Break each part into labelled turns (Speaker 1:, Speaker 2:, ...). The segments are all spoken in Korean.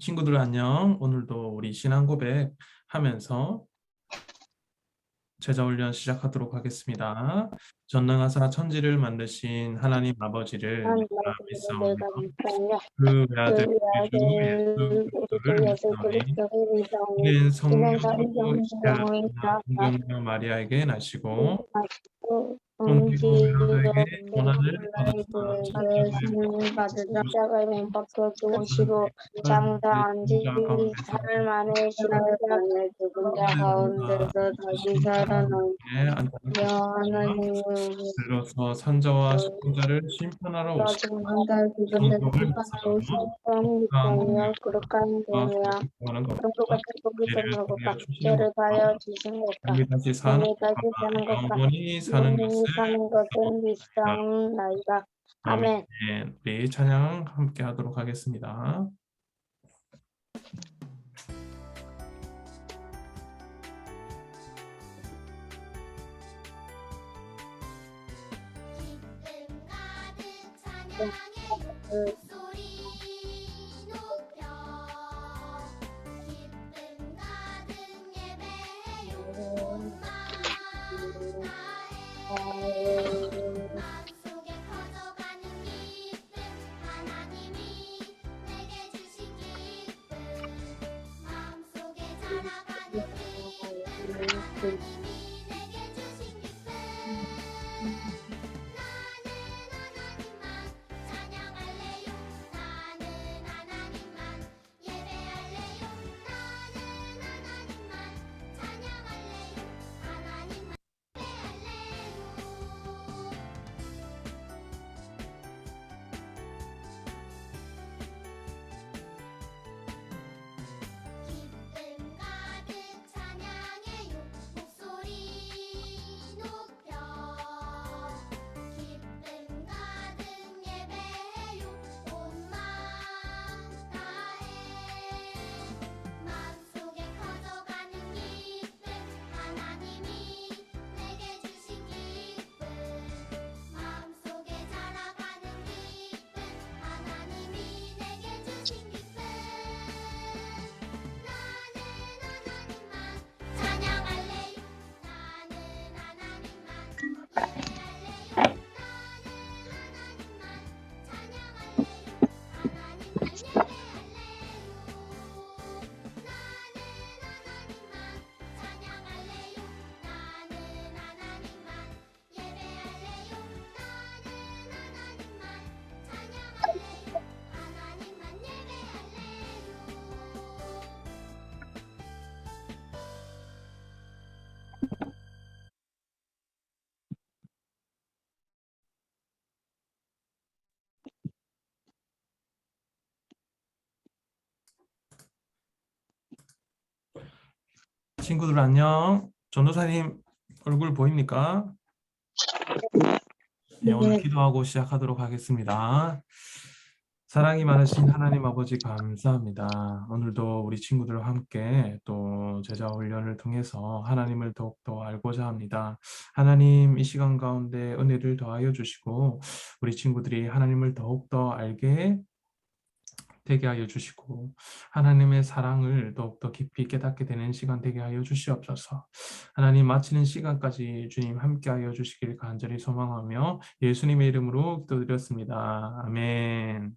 Speaker 1: 친구들 안녕. 오늘도 우리 신앙 고백 하면서 제자훈련 시작하도록 하겠습니다. 전능하사 천지를 만드신 하나님 아버지를 믿사 믿사오며 그 외아들 우리 주 예수 그리스도를 믿사오니 이는 성령으로 잉태하시나 성경녀 마리아에게 나시고 본디오 빌라도에게 고난을 받으사 천자가의
Speaker 2: 장사한지
Speaker 1: 자 가운데서
Speaker 2: 3일 만에 시작하여 죽은 자 가운데서 다시 살아나며 하나님의
Speaker 1: 들로서 산자와 시청자를 심판하러 오신
Speaker 2: 죽은 자 죽은 자
Speaker 1: 성경을
Speaker 2: 심판하고
Speaker 1: 믿사오며
Speaker 2: 심판 믿으며 거룩한
Speaker 1: 과
Speaker 2: 되며
Speaker 1: 하는 것과
Speaker 2: 그런 것과
Speaker 1: 죄를
Speaker 2: 보기서
Speaker 1: 사하여
Speaker 2: 것과
Speaker 1: 주시는
Speaker 2: 죄를
Speaker 1: 것과
Speaker 2: 다하여 주신 것과
Speaker 1: 다시 다시 사는
Speaker 2: 다시
Speaker 1: 것과
Speaker 2: 사는 것과
Speaker 1: 영원히 사는
Speaker 2: 영원히
Speaker 1: 것을
Speaker 2: 사는 것을
Speaker 1: 믿사옵나이다.
Speaker 2: 믿사옵나이다.
Speaker 1: 아멘.
Speaker 2: 아멘.
Speaker 1: 우리 찬양 함께 하도록 하겠습니다.
Speaker 3: 기쁨 가득 찬양의 목소리 높여 기쁨 가득 예배해요 온 마음 다해 마음속에 커져가는 기쁨 하나님이 내게 주신 기쁨 마음속에 자라가는 기쁨 하나님이 내게 주신 기쁨 찬양할래요. 나는 하나님만 예배할래요. 나는 하나님만 찬양할래요. 하나님만 기쁨 가득 찬양해요. 목소리 높여 기쁨 가득 예배해요. 온 마음 다해 마음속에 커져가는 기쁨 하나님이 내게 주신 기쁨 마음속에 자라가는 기쁨 하나님이 내게 주신 기쁨 나는 하나님만 찬양할래요. 나는 하나님만 예배할래요. 나는 하나님만 찬양할래요. 하나님만 예배할래요. 나는 하나님만 찬양할래요. 나는 하나님만 예배할래요. 나는 하나님만 예배할래요.
Speaker 1: 친구들 안녕. 전도사님 얼굴 보입니까? 네, 오늘 기도하고 시작하도록 하겠습니다. 사랑이 많으신 하나님 아버지 감사합니다. 오늘도 우리 친구들과 함께 또 제자 훈련을 통해서 하나님을 더욱더 알고자 합니다. 하나님 이 시간 가운데 은혜를 더하여 주시고 우리 친구들이 하나님을 더욱더 알게 되게 하여 주시고 하나님의 사랑을 더욱더 깊이 깨닫게 되는 시간 되게 하여 주시옵소서. 하나님 마치는 시간까지 주님 함께 하여 주시길 간절히 소망하며 예수님의 이름으로 기도드렸습니다. 아멘.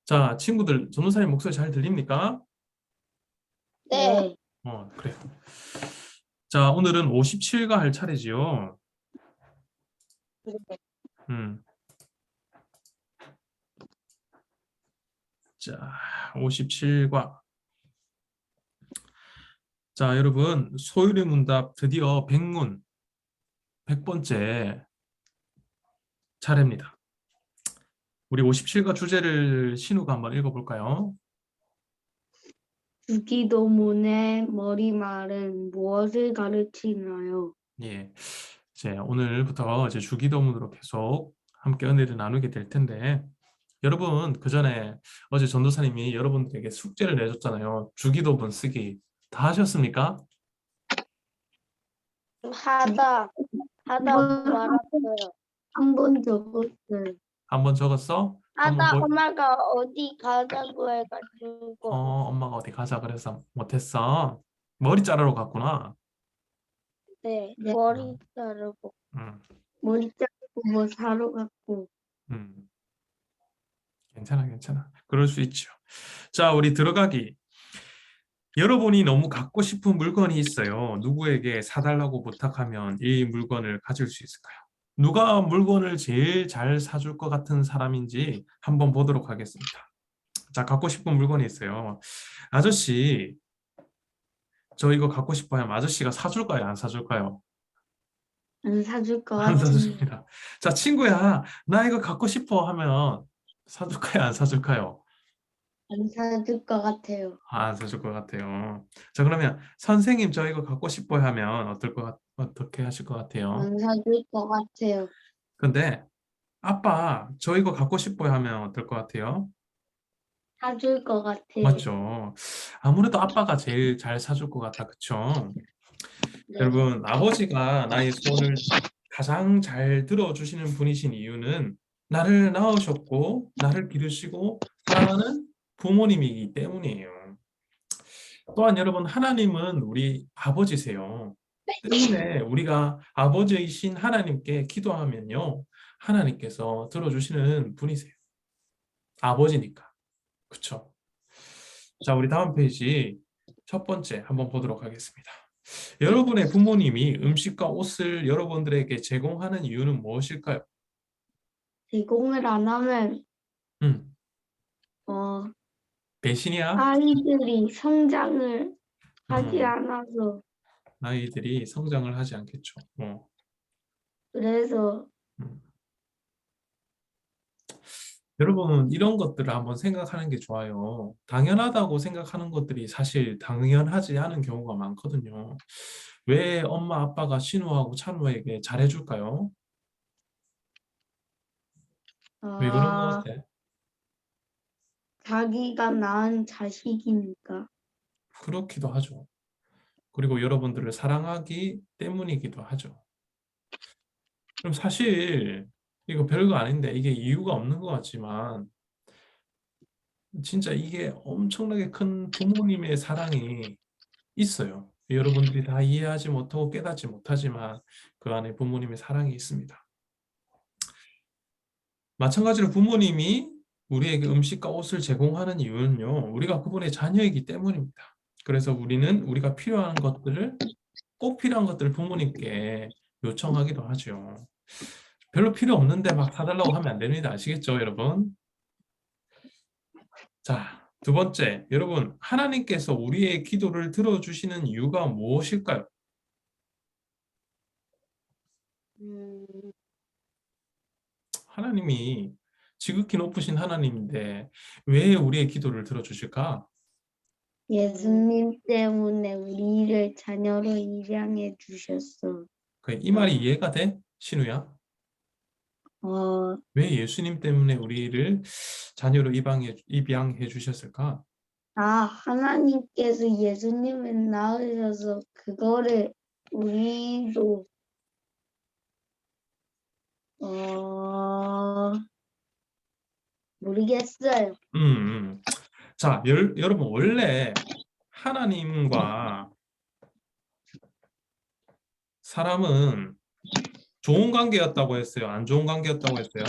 Speaker 1: 자, 친구들 전도사님 목소리 잘 들립니까?
Speaker 2: 네.
Speaker 1: 그래요. 자, 오늘은 57가 할 차례지요. 자, 57과 자, 여러분 소율의 문답 드디어 100문 100번째 차례입니다. 우리 57과 주제를 신우가 한번 읽어볼까요?
Speaker 2: 주기도문의 머리말은 무엇을 가르치나요?
Speaker 1: 예, 이제 오늘부터 이제 주기도문으로 계속 함께 은혜를 나누게 될 텐데 여러분 그 전에 어제 전도사님이 여러분들에게 숙제를 내줬잖아요. 주기도문 쓰기 다 하셨습니까?
Speaker 2: 하다 말았어요. 한 번 적었어요.
Speaker 1: 한번 적었어? 엄마 뭐,
Speaker 2: 엄마가 어디 가자고 해가지고.
Speaker 1: 엄마가 어디 가자 그래서 못했어. 머리 자르러 갔구나.
Speaker 2: 네,
Speaker 1: 아,
Speaker 2: 머리 자르고.
Speaker 1: 음,
Speaker 2: 머리 자르고 뭐 사러 갔고.
Speaker 1: 음, 괜찮아, 괜찮아. 그럴 수 있죠. 자, 우리 들어가기. 여러분이 너무 갖고 싶은 물건이 있어요. 누구에게 사달라고 부탁하면 이 물건을 가질 수 있을까요? 누가 물건을 제일 잘 사줄 것 같은 사람인지 한번 보도록 하겠습니다. 자, 갖고 싶은 물건이 있어요. 아저씨, 저 이거 갖고 싶어요 하면 아저씨가 사줄까요? 안 사줄까요?
Speaker 2: 안 사줄 것
Speaker 1: 안
Speaker 2: 같은데.
Speaker 1: 사줍니다. 자, 친구야, 나 이거 갖고 싶어 하면 사줄까요? 안 사줄까요?
Speaker 2: 안 사줄 것 같아요.
Speaker 1: 안 사줄 것 같아요. 자, 그러면 선생님 저 이거 갖고 싶어요 하면 어떻게 하실 것 같아요?
Speaker 2: 안 사줄 것 같아요.
Speaker 1: 근데 아빠 저 이거 갖고 싶어요 하면 어떨 것 같아요?
Speaker 2: 사줄 것 같아요.
Speaker 1: 맞죠? 아무래도 아빠가 제일 잘 사줄 것 같아, 그쵸?
Speaker 2: 네.
Speaker 1: 여러분, 아버지가 나의 소원을 가장 잘 들어주시는 분이신 이유는 나를 낳으셨고 나를 기르시고 사랑하는 부모님이기 때문이에요. 또한 여러분, 하나님은 우리 아버지세요. 때문에 우리가 아버지이신 하나님께 기도하면요, 하나님께서 들어주시는 분이세요. 아버지니까. 그쵸? 자, 우리 다음 페이지 첫 번째 한번 보도록 하겠습니다. 여러분의 부모님이 음식과 옷을 여러분들에게 제공하는 이유는 무엇일까요?
Speaker 2: 제공을 안 하면 어
Speaker 1: 배신이야?
Speaker 2: 아이들이 성장을 하지
Speaker 1: 음,
Speaker 2: 않아서
Speaker 1: 아이들이 성장을 하지 않겠죠.
Speaker 2: 그래서
Speaker 1: 음. 여러분, 이런 것들을 한번 생각하는 게 좋아요. 당연하다고 생각하는 것들이 사실 당연하지 않은 경우가 많거든요. 왜 엄마, 아빠가 신우하고 찬우에게 잘해줄까요? 왜 그런 것 같아?
Speaker 2: 자기가 낳은 자식이니까.
Speaker 1: 그렇기도 하죠. 그리고 여러분들을 사랑하기 때문이기도 하죠. 그럼 사실 이거 별거 아닌데 이게 이유가 없는 것 같지만 진짜 이게 엄청나게 큰 부모님의 사랑이 있어요. 여러분들이 다 이해하지 못하고 깨닫지 못하지만 그 안에 부모님의 사랑이 있습니다. 마찬가지로 부모님이 우리에게 음식과 옷을 제공하는 이유는요, 우리가 그분의 자녀이기 때문입니다. 그래서 우리는 우리가 필요한 것들을 꼭 필요한 것들을 부모님께 요청하기도 하죠. 별로 필요 없는데 막 사달라고 하면 안 됩니다. 아시겠죠, 여러분? 자, 두 번째, 여러분, 하나님께서 우리의 기도를 들어주시는 이유가 무엇일까요?
Speaker 2: 음,
Speaker 1: 하나님이 지극히 높으신 하나님인데 왜 우리의 기도를 들어주실까?
Speaker 2: 예수님 때문에 우리를 자녀로 입양해 주셨어.
Speaker 1: 이 말이 이해가 돼? 신우야?
Speaker 2: 어,
Speaker 1: 왜 예수님 때문에 우리를 자녀로 입양해 주셨을까?
Speaker 2: 하나님께서 예수님을 낳으셔서 그거를 우리도 모르겠어요.
Speaker 1: 음, 음. 자, 여러분 원래 하나님과 사람은 좋은 관계였다고 했어요? 안 좋은 관계였다고 했어요?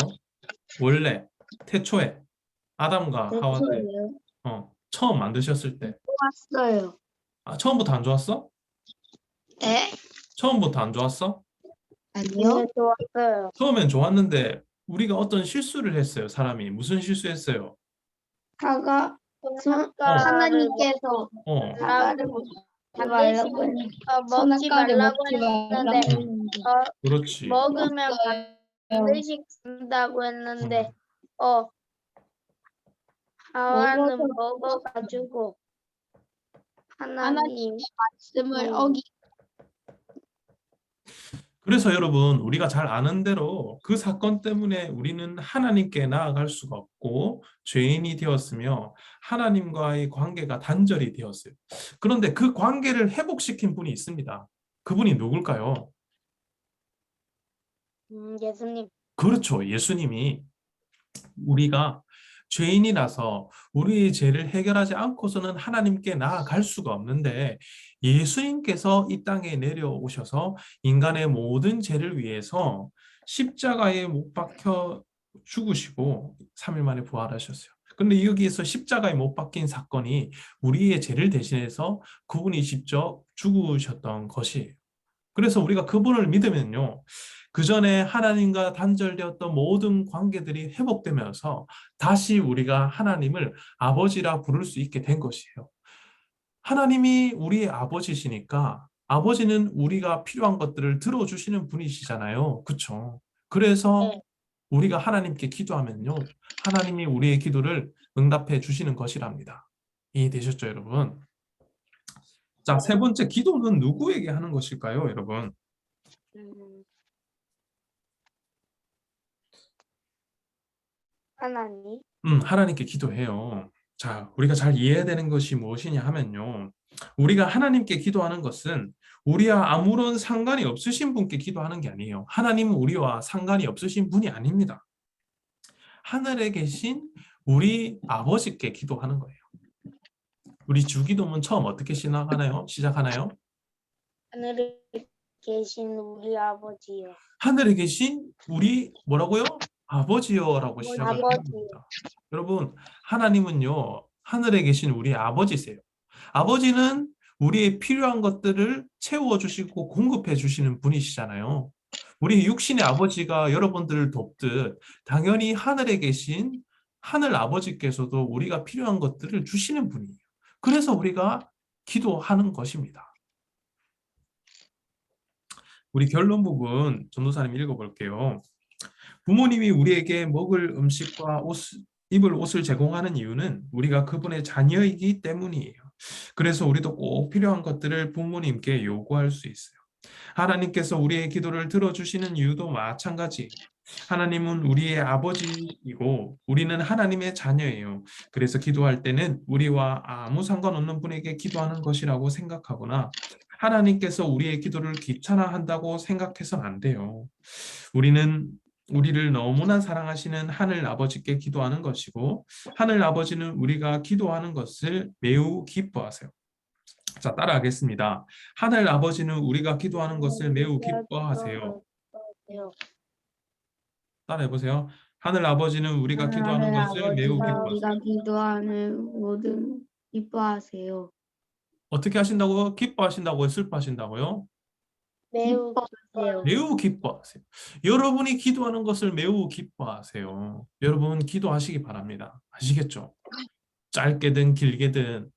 Speaker 1: 원래 태초에 아담과 하와를
Speaker 2: 됐어요.
Speaker 1: 처음 만드셨을 때
Speaker 2: 좋았어요.
Speaker 1: 처음부터 안 좋았어?
Speaker 2: 네?
Speaker 1: 처음부터 안 좋았어?
Speaker 2: 아니요. 좋았어요.
Speaker 1: 처음엔 좋았는데 우리가 어떤 실수를 했어요, 사람이. 무슨 실수했어요?
Speaker 2: 사과
Speaker 4: 하나님께서
Speaker 1: 어,
Speaker 2: 사과를 먹지 말라고 했는데
Speaker 4: 먹지 말라고 했는데
Speaker 1: 그렇지.
Speaker 4: 먹으면 반드시 죽는다고 했는데 하와는 먹어가지고 하나님
Speaker 2: 말씀을
Speaker 1: 그래서 여러분, 우리가 잘 아는 대로 그 사건 때문에 우리는 하나님께 나아갈 수가 없고 죄인이 되었으며 하나님과의 관계가 단절이 되었어요. 그런데 그 관계를 회복시킨 분이 있습니다. 그분이 누굴까요?
Speaker 4: 예수님
Speaker 1: 그렇죠. 예수님이 우리가 죄인이라서 우리의 죄를 해결하지 않고서는 하나님께 나아갈 수가 없는데 예수님께서 이 땅에 내려오셔서 인간의 모든 죄를 위해서 십자가에 못 박혀 죽으시고 3일 만에 부활하셨어요. 근데 여기에서 십자가에 못 박힌 사건이 우리의 죄를 대신해서 그분이 직접 죽으셨던 것이에요. 그래서 우리가 그분을 믿으면요, 그 전에 하나님과 단절되었던 모든 관계들이 회복되면서 다시 우리가 하나님을 아버지라 부를 수 있게 된 것이에요. 하나님이 우리의 아버지시니까 아버지는 우리가 필요한 것들을 들어주시는 분이시잖아요. 그렇죠? 그래서
Speaker 4: 네.
Speaker 1: 우리가 하나님께 기도하면요, 하나님이 우리의 기도를 응답해 주시는 것이랍니다. 이해되셨죠, 여러분? 자, 세 번째, 기도는 누구에게 하는 것일까요, 여러분?
Speaker 4: 하나님.
Speaker 1: 하나님께 기도해요. 자, 우리가 잘 이해해야 되는 것이 무엇이냐 하면요, 우리가 하나님께 기도하는 것은 우리와 아무런 상관이 없으신 분께 기도하는 게 아니에요. 하나님은 우리와 상관이 없으신 분이 아닙니다. 하늘에 계신 우리 아버지께 기도하는 거예요. 우리 주기도문 처음 어떻게 시작하나요?
Speaker 4: 하늘에 계신 우리 아버지요.
Speaker 1: 하늘에 계신 우리 뭐라고요? 아버지요라고 시작을 하는
Speaker 4: 아버지요.
Speaker 1: 겁니다. 여러분, 하나님은요, 하늘에 계신 우리 아버지세요. 아버지는 우리의 필요한 것들을 채워주시고 공급해 주시는 분이시잖아요. 우리 육신의 아버지가 여러분들을 돕듯 당연히 하늘에 계신 하늘 아버지께서도 우리가 필요한 것들을 주시는 분이에요. 그래서 우리가 기도하는 것입니다. 우리 결론 부분 전도사님 읽어볼게요. 부모님이 우리에게 먹을 음식과 입을 옷을 제공하는 이유는 우리가 그분의 자녀이기 때문이에요. 그래서 우리도 꼭 필요한 것들을 부모님께 요구할 수 있어요. 하나님께서 우리의 기도를 들어주시는 이유도 마찬가지. 하나님은 우리의 아버지이고 우리는 하나님의 자녀예요. 그래서 기도할 때는 우리와 아무 상관없는 분에게 기도하는 것이라고 생각하거나 하나님께서 우리의 기도를 귀찮아한다고 생각해서는 안 돼요. 우리를 너무나 사랑하시는 하늘 아버지께 기도하는 것이고 하늘 아버지는 우리가 기도하는 것을 매우 기뻐하세요. 자, 따라하겠습니다. 하늘 아버지는 우리가 기도하는 것을 매우 기뻐하세요. 따라해보세요. 하늘 아버지는 우리가 기도하는 것을 매우 기뻐하세요.
Speaker 2: 우리가 기도하는 모든 기뻐하세요.
Speaker 1: 어떻게 하신다고요? 기뻐하신다고요? 슬퍼하신다고요?
Speaker 4: 매우 기뻐요.
Speaker 1: 매우 기뻐하세요. 여러분이 기도하는 것을 매우 기뻐하세요. 여러분 기도하시기 바랍니다. 아시겠죠? 짧게든 길게든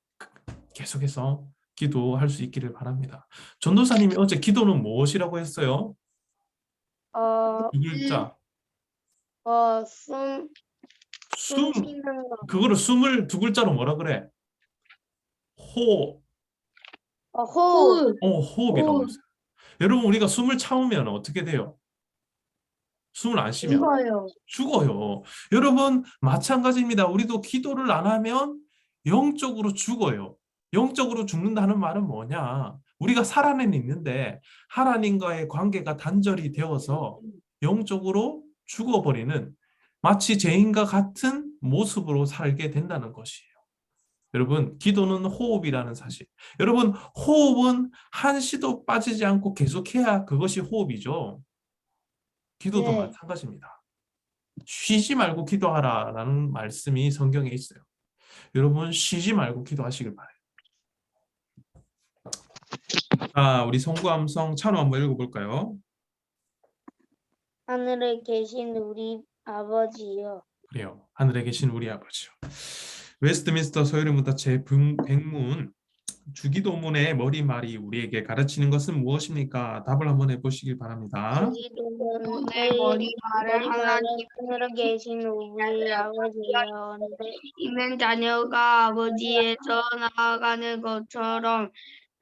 Speaker 1: 계속해서 기도할 수 있기를 바랍니다. 전도사님이 어제 기도는 무엇이라고 했어요? 두 글자.
Speaker 4: 숨 쉬는 거.
Speaker 1: 그거를 숨을 두 글자로 뭐라 그래? 호흡이라고
Speaker 2: 호흡.
Speaker 1: 했어요. 여러분 우리가 숨을 참으면 어떻게 돼요? 숨을 안 쉬면 죽어요. 여러분 마찬가지입니다. 우리도 기도를 안 하면 영적으로 죽어요. 영적으로 죽는다는 말은 뭐냐? 우리가 살아는 있는데 하나님과의 관계가 단절이 되어서 영적으로 죽어버리는 마치 죄인과 같은 모습으로 살게 된다는 것이에요. 여러분, 기도는 호흡이라는 사실. 여러분, 호흡은 한시도 빠지지 않고 계속해야 그것이 호흡이죠. 기도도
Speaker 2: 네.
Speaker 1: 마찬가지입니다. 쉬지 말고 기도하라라는 말씀이 성경에 있어요. 여러분, 쉬지 말고 기도하시길 바라요. 자, 우리 성구함성 찬호 한번 읽어볼까요?
Speaker 4: 하늘에 계신 우리 아버지요.
Speaker 1: 그래요. 하늘에 계신 우리 아버지요. 웨스트민스터 소요리문답 제100문 주기도문의 머리말이 우리에게 가르치는 것은 무엇입니까? 답을 한번 해보시길 바랍니다.
Speaker 4: 주기도문의 머리말은 하늘에 계신 우리 아버지요.
Speaker 2: 있는 자녀가 아버지에서 나아가는 것처럼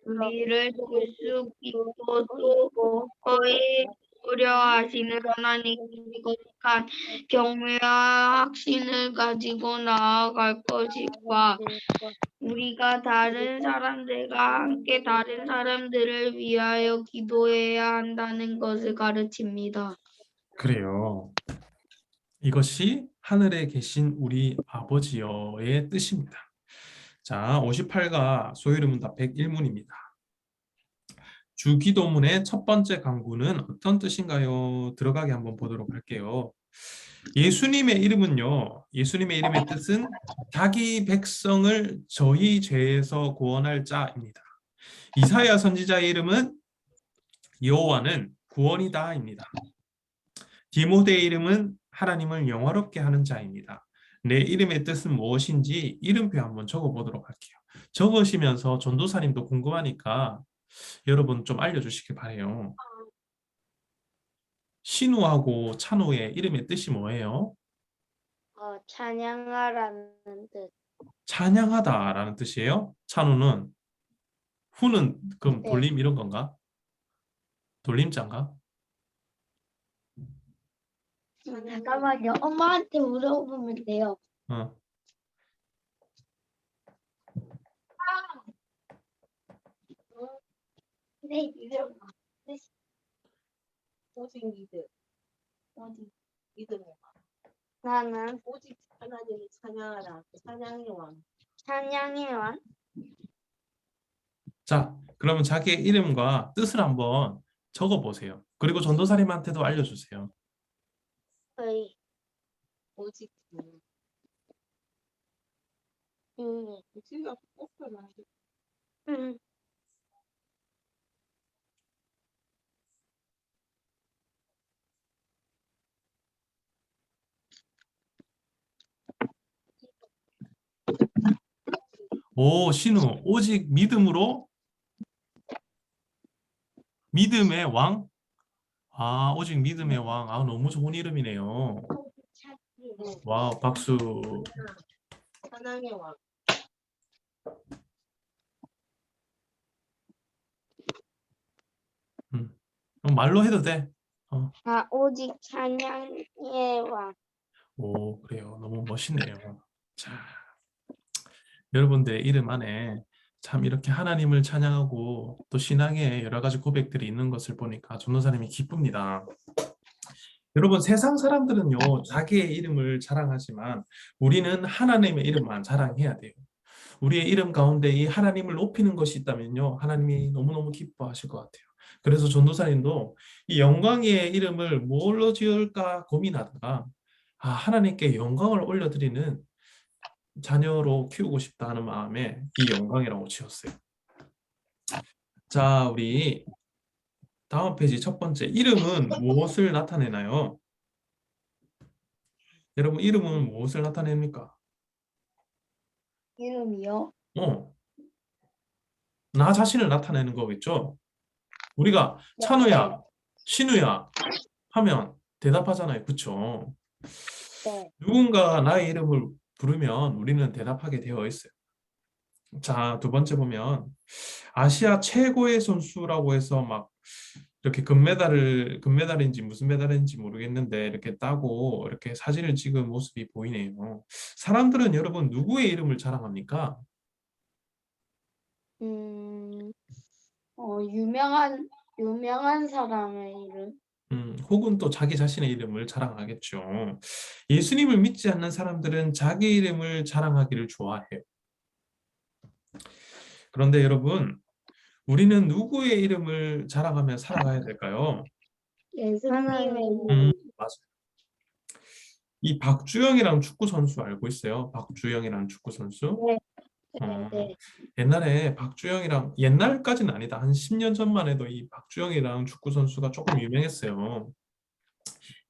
Speaker 2: 우리를 볼 수 있고 또 거의 고려하시는 하나님께 거룩한 경외와 확신을 가지고 나아갈 것이고 우리가 다른 사람들과 함께 다른 사람들을 위하여 기도해야 한다는 것을 가르칩니다.
Speaker 1: 그래요. 이것이 하늘에 계신 우리 아버지여의 뜻입니다. 자, 58가 소요리문답 101문입니다. 주기도문의 첫 번째 강구는 어떤 뜻인가요? 들어가게 한번 보도록 할게요. 예수님의 이름은요. 예수님의 이름의 뜻은 자기 백성을 저희 죄에서 구원할 자입니다. 이사야 선지자의 이름은 여호와는 구원이다입니다. 디모데의 이름은 하나님을 영화롭게 하는 자입니다. 내 이름의 뜻은 무엇인지 이름표 한번 적어보도록 할게요. 적으시면서 전도사님도 궁금하니까 여러분 좀 알려주시길 바래요. 신우하고 찬우의 이름의 뜻이 뭐예요?
Speaker 4: 찬양하라는 뜻.
Speaker 1: 찬양하다라는 뜻이에요. 찬우는 후는 그럼
Speaker 4: 네.
Speaker 1: 돌림 이런 건가? 돌림자인가?
Speaker 4: 잠깐만요. 엄마한테 물어보면 돼요.
Speaker 1: 어.
Speaker 4: 네, 이름.
Speaker 5: 오직 믿음, 믿음의 왕.
Speaker 4: 나는
Speaker 5: 오직 하나님을 찬양하라. 찬양의 왕.
Speaker 4: 찬양의 왕.
Speaker 1: 자, 그러면 자기의 이름과 뜻을 한번 적어보세요. 그리고 전도사님한테도 알려주세요.
Speaker 4: 의
Speaker 5: 오직
Speaker 4: 유.
Speaker 5: 지가 뽑혀놔.
Speaker 4: 음.
Speaker 1: 오, 신우, 오직 믿음으로 믿음의 왕? 아, 오직 믿음의 왕. 아, 너무 좋은 이름이네요. 와우, 박수.
Speaker 5: 찬양의 왕.
Speaker 1: 말로 해도 돼.
Speaker 4: 오직 찬양의 왕.
Speaker 1: 오, 그래요. 너무 멋있네요. 자, 여러분들의 이름 안에 참 이렇게 하나님을 찬양하고 또 신앙의 여러 가지 고백들이 있는 것을 보니까 전도사님이 기쁩니다. 여러분, 세상 사람들은요, 자기의 이름을 자랑하지만 우리는 하나님의 이름만 자랑해야 돼요. 우리의 이름 가운데 이 하나님을 높이는 것이 있다면요, 하나님이 너무너무 기뻐하실 것 같아요. 그래서 전도사님도 이 영광의 이름을 뭘로 지을까 고민하다가 하나님께 영광을 올려드리는 자녀로 키우고 싶다 하는 마음에 이 영광이라고 지었어요. 자, 우리 다음 페이지 첫 번째, 이름은 무엇을 나타내나요? 여러분, 이름은 무엇을 나타냅니까?
Speaker 4: 이름이요?
Speaker 1: 나 자신을 나타내는 거겠죠? 우리가 찬우야, 신우야 하면 대답하잖아요. 그쵸?
Speaker 4: 네.
Speaker 1: 누군가 나의 이름을 부르면 우리는 대답하게 되어 있어요. 자, 두 번째 보면 아시아 최고의 선수라고 해서 막 이렇게 금메달인지 무슨 메달인지 모르겠는데 이렇게 따고 이렇게 사진을 찍은 모습이 보이네요. 사람들은 여러분 누구의 이름을 자랑합니까?
Speaker 4: 유명한 사람의 이름.
Speaker 1: 혹은 또 자기 자신의 이름을 자랑하겠죠. 예수님을 믿지 않는 사람들은 자기 이름을 자랑하기를 좋아해요. 그런데 여러분, 우리는 누구의 이름을 자랑하며 살아가야 될까요?
Speaker 4: 예수님의
Speaker 1: 맞아요. 이 박주영이라는 축구 선수 알고 있어요? 박주영이라는 축구 선수?
Speaker 4: 네.
Speaker 1: 옛날에 박주영이랑 옛날까지는 아니다. 한 10년 전만 해도 이 박주영이랑 축구 선수가 조금 유명했어요.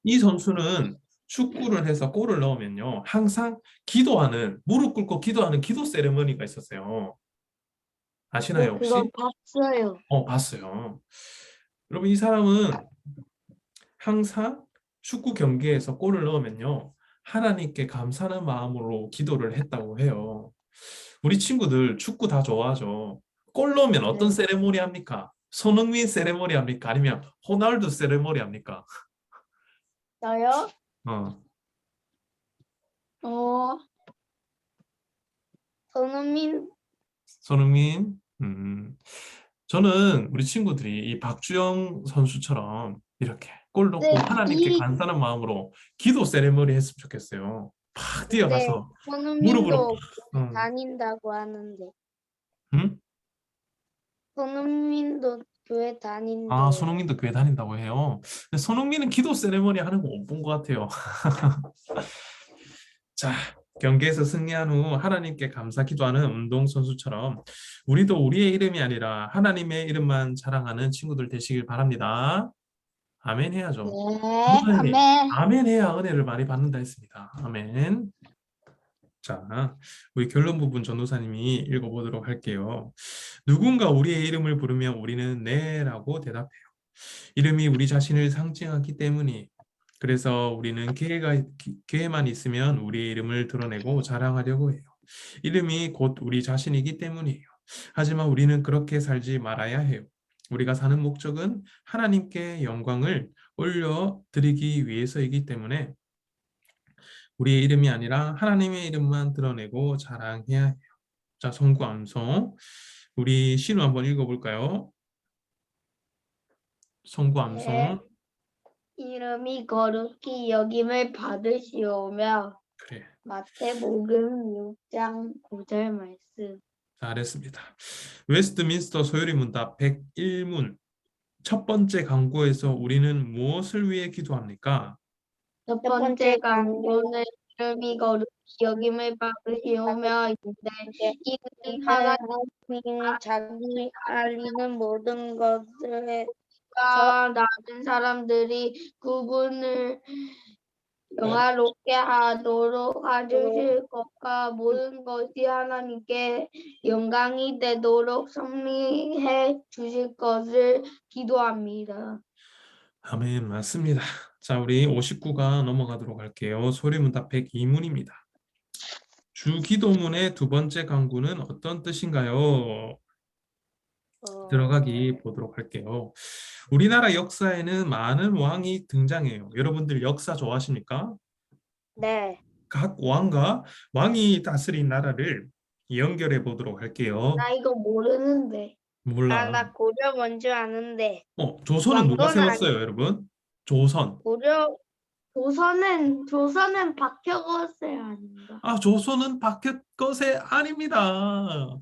Speaker 1: 이 선수는 축구를 해서 골을 넣으면요, 항상 무릎 꿇고 기도하는 기도 세레머니가 있었어요. 아시나요, 혹시?
Speaker 4: 그거 봤어요.
Speaker 1: 봤어요. 여러분, 이 사람은 항상 축구 경기에서 골을 넣으면요, 하나님께 감사하는 마음으로 기도를 했다고 해요. 우리 친구들 축구 다 좋아하죠. 골 넣으면 어떤
Speaker 4: 네.
Speaker 1: 세레모니 합니까? 손흥민 세레모니 합니까? 아니면 호날두 세레모니 합니까?
Speaker 4: 저요?
Speaker 1: 어.
Speaker 4: 손흥민.
Speaker 1: 손흥민. 저는 우리 친구들이 이 박주영 선수처럼 이렇게 골 넣고
Speaker 4: 네,
Speaker 1: 하나님께 간사한 마음으로 기도 세레머니 했으면 좋겠어요. 팍 뛰어가서 무릎으로
Speaker 4: 손흥민도
Speaker 1: 팍,
Speaker 4: 다닌다고 하는데.
Speaker 1: 응?
Speaker 4: 손흥민도 교회 다닌대.
Speaker 1: 아, 손흥민도 교회 다닌다고 해요. 근데 손흥민은 기도 세레머니 하는 거 못 본 것 같아요. 자, 경기에서 승리한 후 하나님께 감사 기도하는 운동선수처럼 우리도 우리의 이름이 아니라 하나님의 이름만 자랑하는 친구들 되시길 바랍니다. 아멘 해야죠.
Speaker 4: 네,
Speaker 1: 아멘.
Speaker 4: 아멘.
Speaker 1: 아멘 해야 은혜를 많이 받는다 했습니다. 아멘. 자, 우리 결론 부분 전도사님이 읽어보도록 할게요. 누군가 우리의 이름을 부르면 우리는 네라고 대답해요. 이름이 우리 자신을 상징하기 때문이에요. 그래서 우리는 기회만 있으면 우리의 이름을 드러내고 자랑하려고 해요. 이름이 곧 우리 자신이기 때문이에요. 하지만 우리는 그렇게 살지 말아야 해요. 우리가 사는 목적은 하나님께 영광을 올려드리기 위해서이기 때문에 우리의 이름이 아니라 하나님의 이름만 드러내고 자랑해야 해요. 자, 성구 암송. 우리 신우 한번 읽어볼까요? 성구 암송.
Speaker 4: 네. 이름이 거룩히 여김을 받으시오며.
Speaker 1: 그래.
Speaker 4: 마태복음 6장 9절 말씀.
Speaker 1: 잘했습니다. 웨스트민스터 소요리 문답 101문. 첫 번째 강구에서 우리는 무엇을 위해 기도합니까?
Speaker 4: 첫 번째 강구는 이름이 거룩히 여김을 받으시오며 인데 이름이 하나님이 자기 알리는 모든 것을 다른 사람들이 그분을 영화롭게 하도록 하실 것과 모든 것이 하나님께 영광이 되도록 섭리해 주실 것을 기도합니다.
Speaker 1: 아멘, 맞습니다. 자, 우리 59가 넘어가도록 할게요. 소리문답 102문입니다. 주기도문의 두 번째 강구는 어떤 뜻인가요? 들어가기 보도록 할게요. 우리나라 역사에는 많은 왕이 등장해요. 여러분들 역사 좋아하십니까?
Speaker 4: 네.
Speaker 1: 각 왕과 왕이 다스린 나라를 연결해 보도록 할게요.
Speaker 4: 나 이거 모르는데.
Speaker 1: 몰라.
Speaker 4: 나 고려 뭔지 아는데.
Speaker 1: 조선은 누가
Speaker 4: 왕건
Speaker 1: 세웠어요, 여러분? 조선.
Speaker 4: 조선은 박혁거세 아닌가?
Speaker 1: 아, 조선은 박혁거세 아닙니다.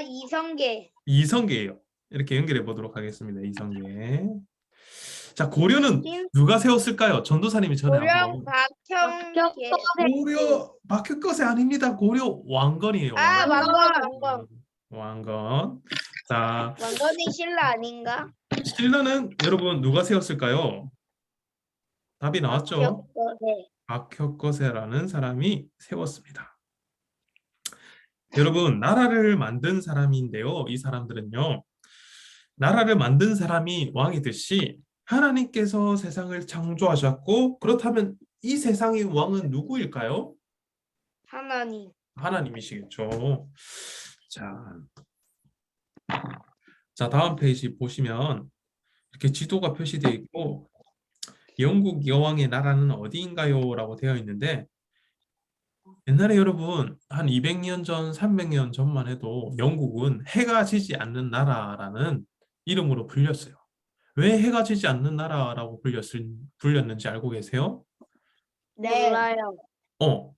Speaker 4: 이성계.
Speaker 1: 이성계예요. 이렇게 연결해 보도록 하겠습니다. 이성계. 자, 고려는 누가 세웠을까요? 전도사님이 전에 한번.
Speaker 4: 박형계.
Speaker 1: 고려 박혁거세 아닙니다. 고려 왕건이에요.
Speaker 4: 왕건.
Speaker 1: 왕건. 자,
Speaker 4: 왕건이 신라 아닌가?
Speaker 1: 신라는 여러분 누가 세웠을까요? 답이 나왔죠?
Speaker 4: 박혁거세.
Speaker 1: 박혁거세라는 사람이 세웠습니다. 여러분, 나라를 만든 사람인데요. 이 사람들은요. 나라를 만든 사람이 왕이듯이 하나님께서 세상을 창조하셨고 그렇다면 이 세상의 왕은 누구일까요?
Speaker 4: 하나님.
Speaker 1: 하나님이시겠죠. 자, 다음 페이지 보시면 이렇게 지도가 표시되어 있고 영국 여왕의 나라는 어디인가요? 라고 되어 있는데 옛날에 여러분 한 200년 전, 300년 전만 해도 영국은 해가 지지 않는 나라라는 이름으로 불렸어요. 왜 해가 지지 않는 나라라고 불렸는지 알고 계세요?
Speaker 4: 네. 몰라요.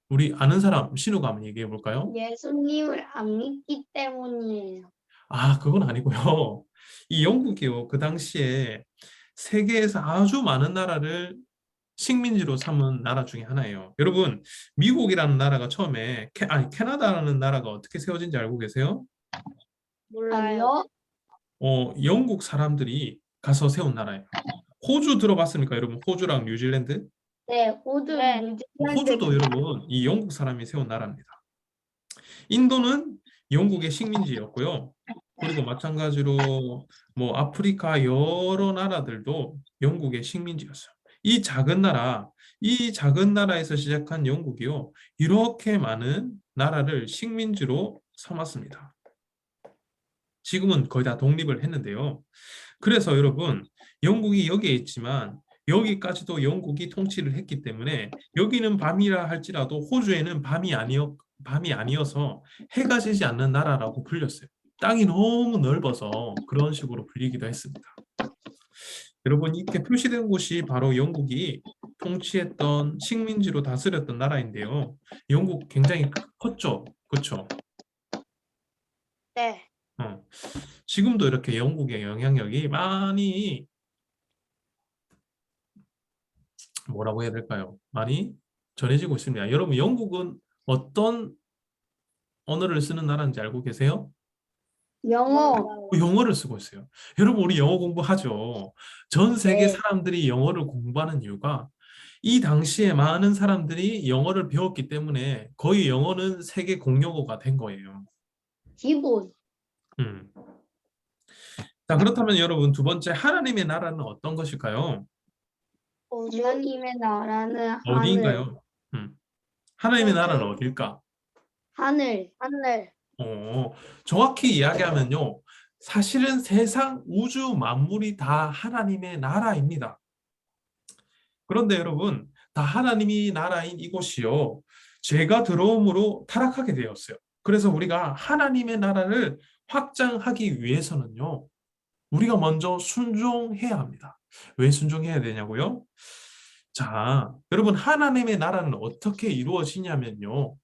Speaker 1: 우리 아는 사람 신우가 한번 얘기해 볼까요?
Speaker 4: 예수님을 안 믿기 때문이에요.
Speaker 1: 아, 그건 아니고요. 이 영국이요. 그 당시에 세계에서 아주 많은 나라를 식민지로 삼은 나라 중에 하나예요. 여러분, 미국이라는 나라가 처음에 캐나다라는 나라가 어떻게 세워진지 알고 계세요?
Speaker 4: 몰라요.
Speaker 1: 영국 사람들이 가서 세운 나라예요. 호주 들어봤습니까, 여러분? 호주랑 뉴질랜드?
Speaker 4: 네, 호주, 뉴질랜드.
Speaker 1: 호주도 여러분 이 영국 사람이 세운 나라입니다. 인도는 영국의 식민지였고요. 그리고 마찬가지로 뭐 아프리카 여러 나라들도 영국의 식민지였어요. 이 작은 나라에서 시작한 영국이요. 이렇게 많은 나라를 식민지로 삼았습니다. 지금은 거의 다 독립을 했는데요. 그래서 여러분, 영국이 여기에 있지만 여기까지도 영국이 통치를 했기 때문에 여기는 밤이라 할지라도 호주에는 밤이 아니어서 해가 지지 않는 나라라고 불렸어요. 땅이 너무 넓어서 그런 식으로 불리기도 했습니다. 여러분 이렇게 표시된 곳이 바로 영국이 통치했던 식민지로 다스렸던 나라인데요. 영국 굉장히 컸죠, 그렇죠?
Speaker 4: 네.
Speaker 1: 지금도 이렇게 영국의 영향력이 많이 뭐라고 해야 될까요? 많이 전해지고 있습니다. 여러분 영국은 어떤 언어를 쓰는 나라인지 알고 계세요?
Speaker 4: 영어.
Speaker 1: 영어를 쓰고 있어요. 여러분 우리 영어 공부하죠. 전 세계
Speaker 4: 네.
Speaker 1: 사람들이 영어를 공부하는 이유가 이 당시에 많은 사람들이 영어를 배웠기 때문에 거의 영어는 세계 공용어가 된 거예요.
Speaker 4: 기본.
Speaker 1: 음. 자, 그렇다면 여러분 두 번째 하나님의 나라는 어떤 것일까요?
Speaker 4: 하나님의 나라는 하늘.
Speaker 1: 어디인가요? 하나님의 나라는
Speaker 4: 하늘.
Speaker 1: 어딜까?
Speaker 4: 하늘. 하늘.
Speaker 1: 정확히 이야기하면요. 사실은 세상 우주 만물이 다 하나님의 나라입니다. 그런데 여러분, 다 하나님이 나라인 이곳이요. 죄가 들어옴으로 타락하게 되었어요. 그래서 우리가 하나님의 나라를 확장하기 위해서는요. 우리가 먼저 순종해야 합니다. 왜 순종해야 되냐고요? 자, 여러분 하나님의 나라는 어떻게 이루어지냐면요.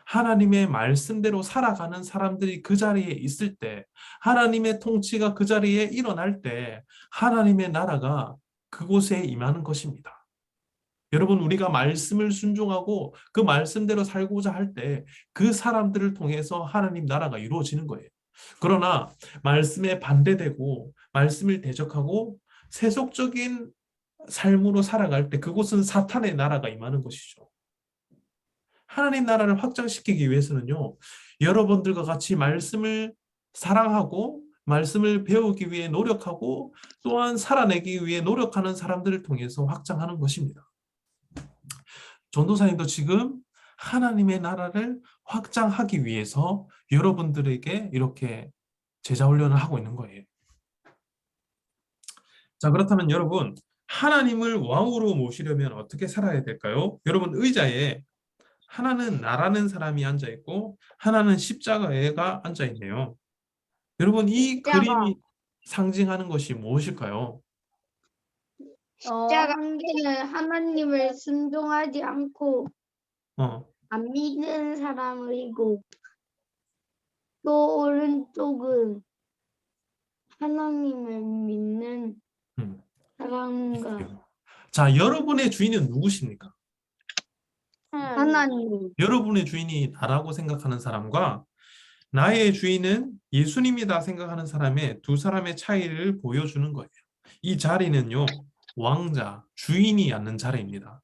Speaker 1: 하나님의 말씀대로 살아가는 사람들이 그 자리에 있을 때, 하나님의 통치가 그 자리에 일어날 때 하나님의 나라가 그곳에 임하는 것입니다. 여러분 우리가 말씀을 순종하고 그 말씀대로 살고자 할 때 그 사람들을 통해서 하나님 나라가 이루어지는 거예요. 그러나 말씀에 반대되고 말씀을 대적하고 세속적인 삶으로 살아갈 때 그곳은 사탄의 나라가 임하는 것이죠. 하나님 나라를 확장시키기 위해서는요. 여러분들과 같이 말씀을 사랑하고 말씀을 배우기 위해 노력하고 또한 살아내기 위해 노력하는 사람들을 통해서 확장하는 것입니다. 전도사님도 지금 하나님의 나라를 확장하기 위해서 여러분들에게 이렇게 제자 훈련을 하고 있는 거예요. 자, 그렇다면 여러분 하나님을 왕으로 모시려면 어떻게 살아야 될까요? 여러분 의자에 하나는 나라는 사람이 앉아 있고 하나는 십자가가 앉아 있네요. 여러분 이
Speaker 4: 십자가.
Speaker 1: 그림이 상징하는 것이 무엇일까요?
Speaker 4: 한 개는 하나님을 순종하지 않고 안 믿는 사람이고 또 오른쪽은 하나님을 믿는 사람과
Speaker 1: 자, 여러분의 주인은 누구십니까?
Speaker 4: 하나님.
Speaker 1: 여러분의 주인이 나라고 생각하는 사람과 나의 주인은 예수님이다 생각하는 사람의 두 사람의 차이를 보여주는 거예요. 이 자리는요, 왕자, 주인이 앉는 자리입니다.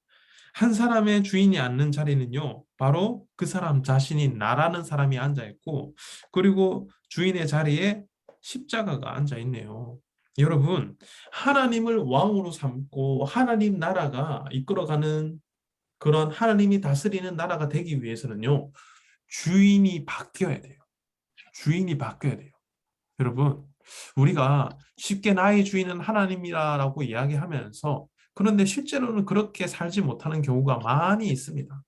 Speaker 1: 한 사람의 주인이 앉는 자리는요, 바로 그 사람 자신이 나라는 사람이 앉아 있고, 그리고 주인의 자리에 십자가가 앉아 있네요. 여러분, 하나님을 왕으로 삼고 하나님 나라가 이끌어가는 그런 하나님이 다스리는 나라가 되기 위해서는요, 주인이 바뀌어야 돼요. 주인이 바뀌어야 돼요. 여러분, 우리가 쉽게 나의 주인은 하나님이라고 이야기하면서 그런데 실제로는 그렇게 살지 못하는 경우가 많이 있습니다.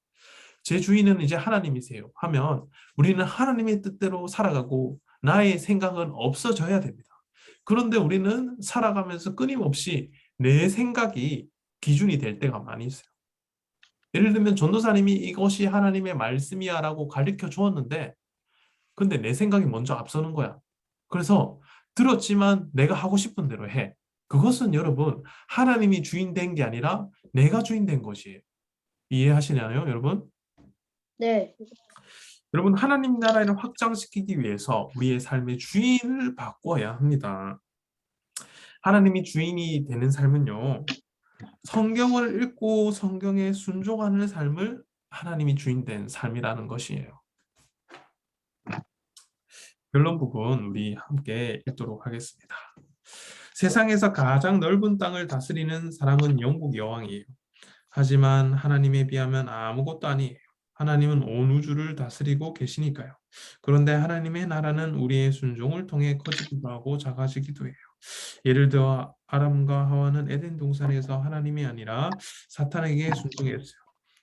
Speaker 1: 제 주인은 이제 하나님이세요 하면 우리는 하나님의 뜻대로 살아가고 나의 생각은 없어져야 됩니다. 그런데 우리는 살아가면서 끊임없이 내 생각이 기준이 될 때가 많이 있어요. 예를 들면 전도사님이 이것이 하나님의 말씀이야 라고 가르쳐 주었는데 근데 내 생각이 먼저 앞서는 거야. 그래서 들었지만 내가 하고 싶은 대로 해. 그것은 여러분 하나님이 주인 된 게 아니라 내가 주인 된 것이에요. 이해하시나요, 여러분?
Speaker 4: 네.
Speaker 1: 여러분 하나님 나라를 확장시키기 위해서 우리의 삶의 주인을 바꿔야 합니다. 하나님이 주인이 되는 삶은요. 성경을 읽고 성경에 순종하는 삶을 하나님이 주인 된 삶이라는 것이에요. 결론 부분 우리 함께 읽도록 하겠습니다. 세상에서 가장 넓은 땅을 다스리는 사람은 영국 여왕이에요. 하지만 하나님에 비하면 아무것도 아니에요. 하나님은 온 우주를 다스리고 계시니까요. 그런데 하나님의 나라는 우리의 순종을 통해 커지기도 하고 작아지기도 해요. 예를 들어 아담과 하와는 에덴 동산에서 하나님이 아니라 사탄에게 순종했어요.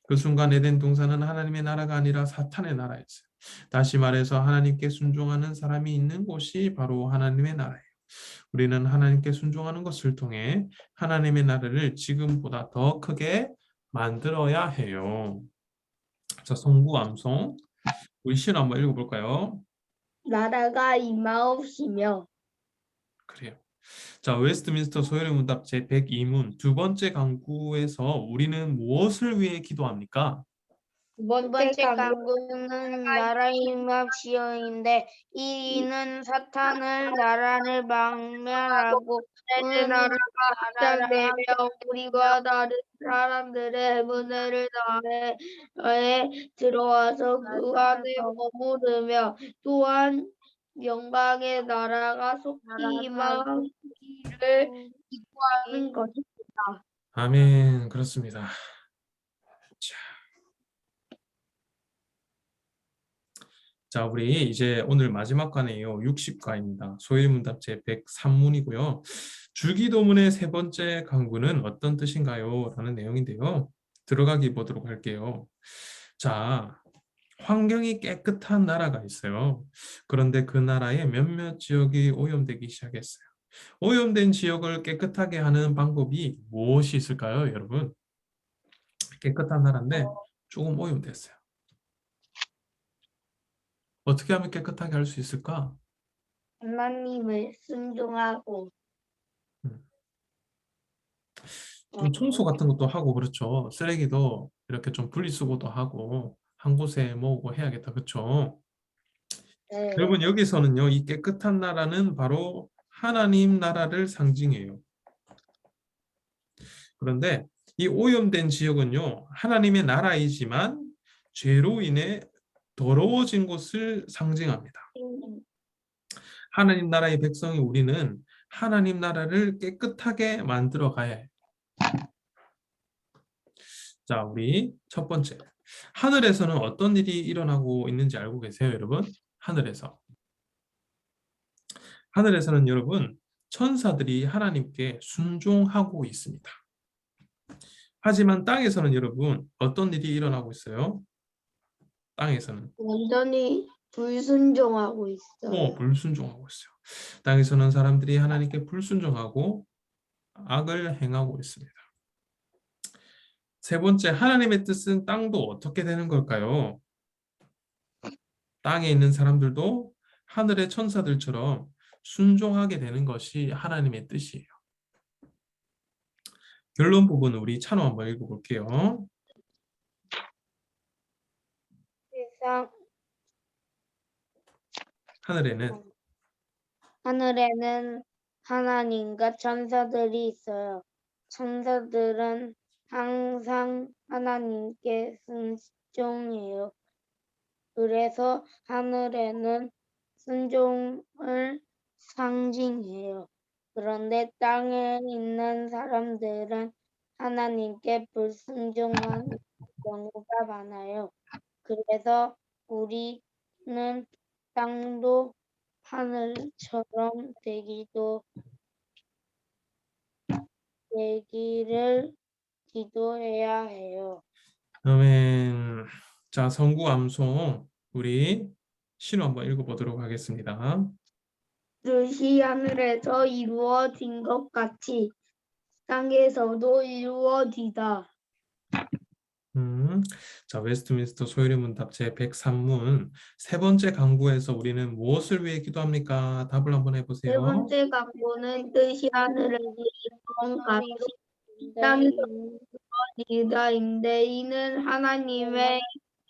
Speaker 1: 그 순간 에덴 동산은 하나님의 나라가 아니라 사탄의 나라였어요. 다시 말해서 하나님께 순종하는 사람이 있는 곳이 바로 하나님의 나라예요. 우리는 하나님께 순종하는 것을 통해 하나님의 나라를 지금보다 더 크게 만들어야 해요. 자, 성구 암송. 우리 시는 한번 읽어볼까요?
Speaker 4: 나라가 임하옵시며
Speaker 1: 그래요. 자, 웨스트민스터 소요리 문답 제 102문 두 번째 강구에서 우리는 무엇을 위해 기도합니까?
Speaker 4: 두
Speaker 2: 두 번째 강구는 나라 임합시오인데 이는 사탄을 나라를 박멸하고 그 나라가 확장되며 우리가 다른 사람들의 문제를 다해 들어와서 그 안에 머무르며 또한 영광의 나라가 속히 임하기를 기도하는 것입니다.
Speaker 1: 아멘. 그렇습니다. 자, 우리 이제 오늘 마지막 과네요. 60과입니다. 소일문답 제 103문이고요. 줄기도문의 세 번째 강구는 어떤 뜻인가요? 라는 내용인데요. 들어가기 보도록 할게요. 자, 환경이 깨끗한 나라가 있어요. 그런데 그 나라의 몇몇 지역이 오염되기 시작했어요. 오염된 지역을 깨끗하게 하는 방법이 무엇이 있을까요, 여러분? 깨끗한 나라인데 조금 오염됐어요. 어떻게 하면 깨끗하게 할 수 있을까?
Speaker 4: 하나님을 순종하고
Speaker 1: 좀 청소 같은 것도 하고 그렇죠. 쓰레기도 이렇게 좀 분리수거도 하고 한 곳에 모으고 해야겠다. 그렇죠?
Speaker 4: 네.
Speaker 1: 여러분 여기서는요. 이 깨끗한 나라는 바로 하나님 나라를 상징해요. 그런데 이 오염된 지역은요. 하나님의 나라이지만 죄로 인해 더러워진 곳을 상징합니다. 하나님 나라의 백성이 우리는 하나님 나라를 깨끗하게 만들어 가야 해요. 자, 우리 첫 번째. 하늘에서는 어떤 일이 일어나고 있는지 알고 계세요, 여러분? 하늘에서. 하늘에서는 여러분, 천사들이 하나님께 순종하고 있습니다. 하지만 땅에서는 여러분, 어떤 일이 일어나고 있어요? 땅에서는.
Speaker 4: 완전히 불순종하고 있어요.
Speaker 1: 불순종하고 있어요. 땅에서는 사람들이 하나님께 불순종하고 악을 행하고 있습니다. 세 번째, 하나님의 뜻은 땅도 어떻게 되는 걸까요? 땅에 있는 사람들도 하늘의 천사들처럼 순종하게 되는 것이 하나님의 뜻이에요. 결론 부분 우리 찬호 한번 읽어볼게요.
Speaker 2: 하늘에는 하나님과 천사들이 있어요. 천사들은 항상 하나님께 순종해요. 그래서 하늘에는 순종을 상징해요. 그런데 땅에 있는 사람들은 하나님께 불순종하는 경우가 많아요. 그래서 우리는 땅도 하늘처럼 되기를 기도해야 해요.
Speaker 1: 아멘. 자, 성구 암송 우리 신호 한번 읽어보도록 하겠습니다.
Speaker 4: 뜻이 하늘에서 이루어진 것 같이 땅에서도 이루어지다.
Speaker 1: 자, 웨스트민스터 소요리 문답 제 103문 세 번째 강구에서 우리는 무엇을 위해 기도합니까? 답을 한번 해보세요.
Speaker 4: 세 번째 강구는 뜻이 하늘에서 이루어진 것 같이 땅에서 이루어지다인데 이는 하나님의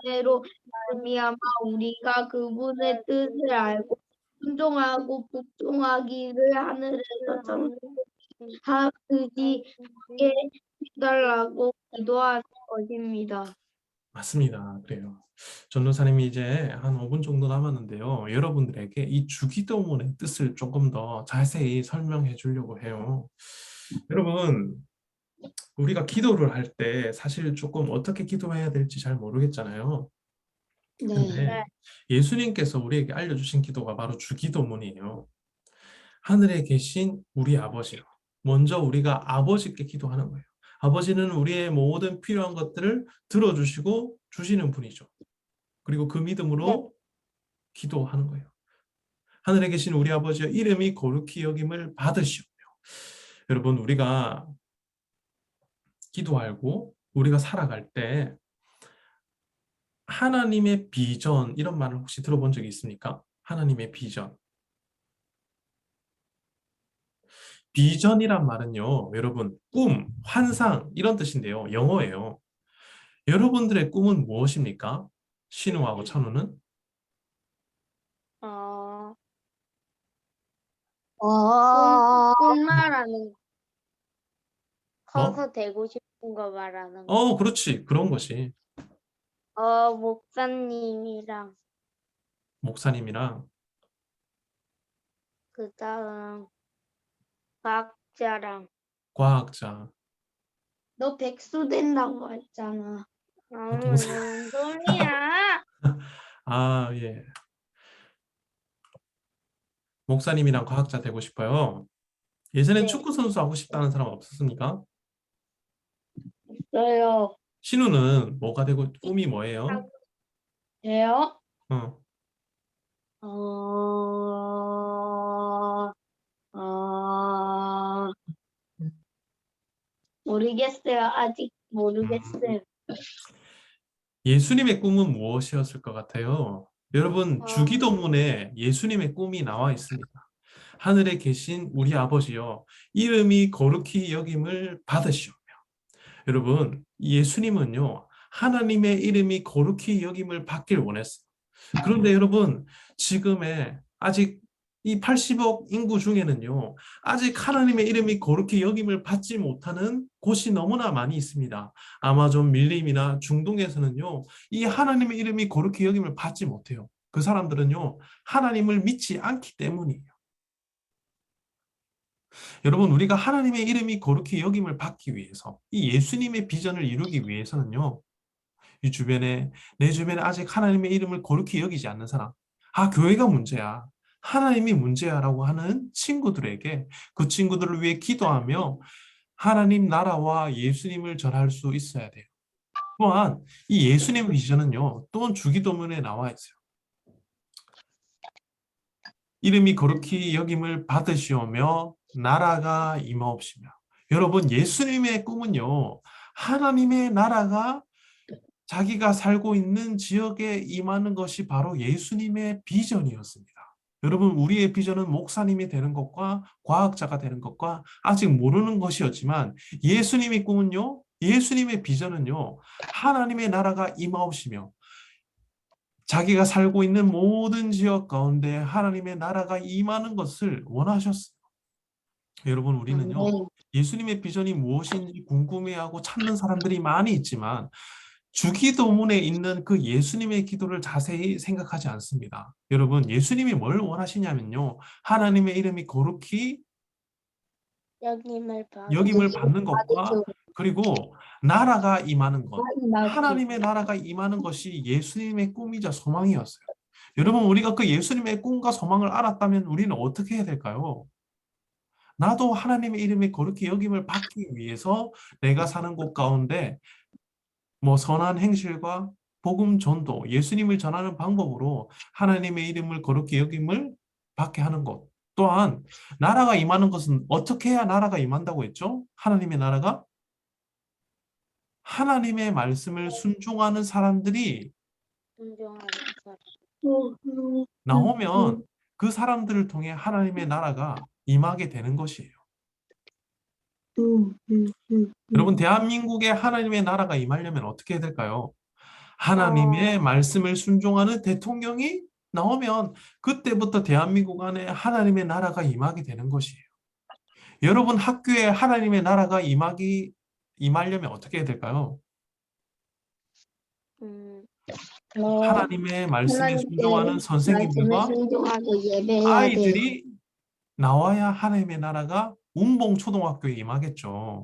Speaker 4: 은혜로 말미암아 우리가 그분의 뜻을 알고 순종하고 복종하기를 하늘에서 하듯이 하게 해달라고 기도하는 것입니다.
Speaker 1: 맞습니다. 그래요. 전도사님이 이제 한 5분 정도 남았는데요. 여러분들에게 이 주기도문의 뜻을 조금 더 자세히 설명해 주려고 해요. 여러분, 우리가 기도를 할 때 사실 조금 어떻게 기도해야 될지 잘 모르겠잖아요. 근데 예수님께서 우리에게 알려주신 기도가 바로 주기도문이에요. 하늘에 계신 우리 아버지로 먼저 우리가 아버지께 기도하는 거예요. 아버지는 우리의 모든 필요한 것들을 들어주시고 주시는 분이죠. 그리고 그 믿음으로 기도하는 거예요. 하늘에 계신 우리 아버지여 이름이 거룩히 여김을 받으시오며. 여러분 우리가 기도하고 우리가 살아갈 때 하나님의 비전 이런 말을 혹시 들어본 적이 있습니까? 하나님의 비전. 비전이란 말은요, 여러분, 꿈, 환상 이런 뜻인데요. 영어예요. 여러분들의 꿈은 무엇입니까? 신우하고 찬우는?
Speaker 2: 어,
Speaker 4: 어,
Speaker 2: 꿈 말하는
Speaker 1: 어?
Speaker 2: 커서 되고 싶은 거 말하는 거.
Speaker 1: 그렇지. 그런 것이
Speaker 2: 목사님이랑
Speaker 1: 목사님이랑
Speaker 2: 그다음 과학자랑
Speaker 1: 과학자.
Speaker 4: 너 백수 된다고 했잖아.
Speaker 1: 동생.
Speaker 2: 뭔 소리야?
Speaker 1: 아, 예. 목사님이랑 과학자 되고 싶어요. 예전엔
Speaker 2: 네.
Speaker 1: 축구 선수 하고 싶다는 사람 없었습니까?
Speaker 4: 있어요.
Speaker 1: 신우는 뭐가 되고 꿈이 뭐예요?
Speaker 4: 돼요?
Speaker 1: 어.
Speaker 4: 어, 어, 모르겠어요. 아직 모르겠어요.
Speaker 1: 예수님의 꿈은 무엇이었을 것 같아요? 여러분,
Speaker 2: 어.
Speaker 1: 주기도문에 예수님의 꿈이 나와 있습니다. 하늘에 계신 우리 아버지여, 이름이 거룩히 여김을 받으시오며. 여러분, 예수님은요, 하나님의 이름이 거룩히 여김을 받길 원했어요. 그런데 여러분, 지금의 아직 이 80억 인구 중에는요, 아직 하나님의 이름이 거룩히 여김을 받지 못하는 곳이 너무나 많이 있습니다. 아마존 밀림이나 중동에서는요, 이 하나님의 이름이 거룩히 여김을 받지 못해요. 그 사람들은요, 하나님을 믿지 않기 때문이에요. 여러분, 우리가 하나님의 이름이 거룩히 여김을 받기 위해서, 이 예수님의 비전을 이루기 위해서는요, 내 주변에 아직 하나님의 이름을 거룩히 여기지 않는 사람, 교회가 문제야, 하나님이 문제야라고 하는 친구들에게 그 친구들을 위해 기도하며 하나님 나라와 예수님을 전할 수 있어야 돼요. 또한 이 예수님의 비전은요, 또한 주기도문에 나와 있어요. 이름이 거룩히 여김을 받으시오며 나라가 임하옵시며. 여러분, 예수님의 꿈은요, 하나님의 나라가 자기가 살고 있는 지역에 임하는 것이 바로 예수님의 비전이었습니다. 여러분, 우리의 비전은 목사님이 되는 것과 과학자가 되는 것과 아직 모르는 것이었지만 예수님의 꿈은요, 예수님의 비전은요, 하나님의 나라가 임하옵시며 자기가 살고 있는 모든 지역 가운데 하나님의 나라가 임하는 것을 원하셨어요. 여러분, 우리는요, 예수님의 비전이 무엇인지 궁금해하고 찾는 사람들이 많이 있지만 주기도문에 있는 그 예수님의 기도를 자세히 생각하지 않습니다. 여러분, 예수님이 뭘 원하시냐면요, 하나님의 이름이 거룩히 여김을 받는 것과 그리고 나라가 임하는 것, 하나님의 나라가 임하는 것이 예수님의 꿈이자 소망이었어요. 여러분, 우리가 그 예수님의 꿈과 소망을 알았다면 우리는 어떻게 해야 될까요? 나도 하나님의 이름이 거룩히 여김을 받기 위해서 내가 사는 곳 가운데 선한 행실과 복음 전도, 예수님을 전하는 방법으로 하나님의 이름을 거룩히 여김을 받게 하는 것. 또한 나라가 임하는 것은 어떻게 해야 나라가 임한다고 했죠? 하나님의 나라가 하나님의 말씀을 순종하는 사람들이
Speaker 2: 존중하는 사람.
Speaker 1: 나오면 그 사람들을 통해 하나님의 나라가 임하게 되는 것이에요. 여러분, 대한민국에 하나님의 나라가 임하려면 어떻게 해야 될까요? 하나님의 말씀을 순종하는 대통령이 나오면 그때부터 대한민국 안에 하나님의 나라가 임하게 되는 것이에요. 여러분, 학교에 하나님의 나라가 임하려면 어떻게 해야 될까요? 하나님의 말씀에 순종하는 선생님들과 아이들이 나와야 하나님의 나라가 운봉초등학교에 임하겠죠.